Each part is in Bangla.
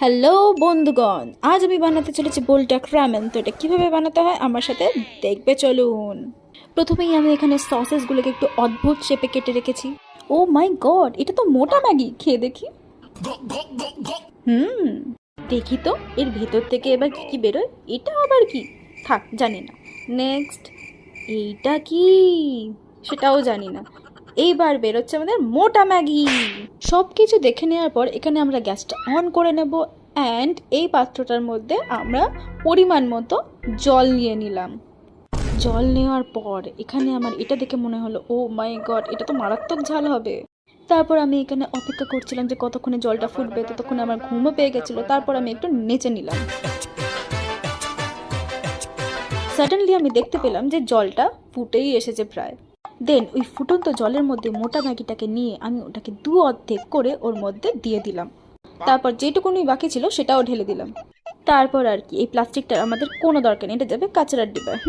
হ্যালো বন্ধুগণ, আজ আমি বানাতে চলেছি বোলটাক রামেন। তো এটা কীভাবে বানাতে হয় আমার সাথে দেখবে চলুন। প্রথমেই আমি এখানে সসেসগুলোকে একটু অদ্ভুত শেপে কেটে রেখেছি। ও মাই গড, এটা তো মোটা ম্যাগি, খেয়ে দেখি। হুম, দেখি তো এর ভেতর থেকে এবার কি কি বেরোয়। এটা আবার কি, থাক জানি না। নেক্সট, এইটা কি, সেটাও জানি না। এইবার বেরোচ্ছে আমাদের মোটা ম্যাগি। সব কিছু দেখে নেওয়ার পর এখানে আমরা গ্যাসটা অন করে নেব অ্যান্ড এই পাত্রটার মধ্যে আমরা পরিমাণ মতো জল নিয়ে নিলাম। জল নেওয়ার পর এখানে আমার এটা দেখে মনে হলো, ও মাই গড, এটা তো মারাত্মক ঝাল হবে। তারপর আমি এখানে অপেক্ষা করছিলাম যে কতক্ষণে জলটা ফুটবে, ততক্ষণে আমার ঘুমও পেয়ে গেছিলো। তারপর আমি একটু নেচে নিলাম। সাডেনলি আমি দেখতে পেলাম যে জলটা ফুটেই এসেছে প্রায়। দেন ওই ফুটন্ত জলের মধ্যে মোটা ম্যাগিটাকে নিয়ে আমি ওটাকে দু অর্ধেক করে ওর মধ্যে দিয়ে দিলাম। তারপর যেটুকুনি বাকি ছিল সেটাও ঢেলে দিলাম। তারপর আর কি, এই প্লাস্টিকটার আমাদের কোনো দরকার নেই, এটা যাবে কাঁচরার ডিব্বায়।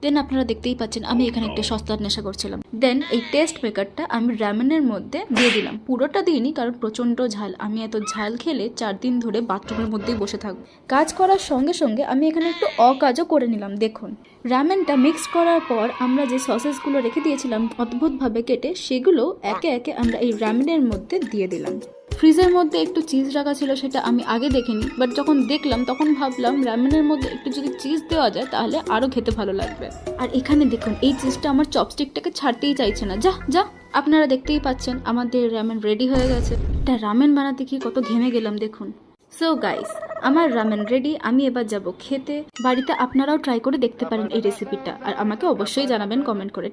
দেন আপনারা দেখতেই পাচ্ছেন আমি এখানে একটা সস্তার নেশা করছিলাম। দেন এই টেস্ট মেকারটা আমি রামেনের মধ্যে দিয়ে দিলাম। পুরোটা দিইনি কারণ প্রচণ্ড ঝাল, আমি এত ঝাল খেলে 4 দিন ধরে বাথরুমের মধ্যেই বসে থাকবো। কাজ করার সঙ্গে সঙ্গে আমি এখানে একটু অকাজও করে নিলাম। দেখুন, রামেনটা মিক্স করার পর আমরা যে সসেসগুলো রেখে দিয়েছিলাম অদ্ভুতভাবে কেটে, সেগুলো একে একে আমরা এই রামেনের মধ্যে দিয়ে দিলাম। ফ্রিজের মধ্যে একটু চিজ রাখা ছিল, সেটা আমি আগে দেখিনি, বাট যখন দেখলাম তখন ভাবলাম রামেনের মধ্যে একটু যদি চিজ দেওয়া যায় তাহলে আরও খেতে ভালো লাগবে। আর এখানে দেখুন, এই চিজটা আমার চপস্টিকটাকে ছাড়তেই চাইছে না। যা যা, আপনারা দেখতেই পাচ্ছেন আমাদের রামেন রেডি হয়ে গেছে। এটা রামেন বানাতে কি কত ঘেমে গেলাম দেখুন। সো গাইস, আমার রামেন রেডি, আমি এবার যাব খেতে। বাড়িতে আপনারাও ট্রাই করে দেখতে পারেন এই রেসিপিটা, আর আমাকে অবশ্যই জানাবেন কমেন্ট করে।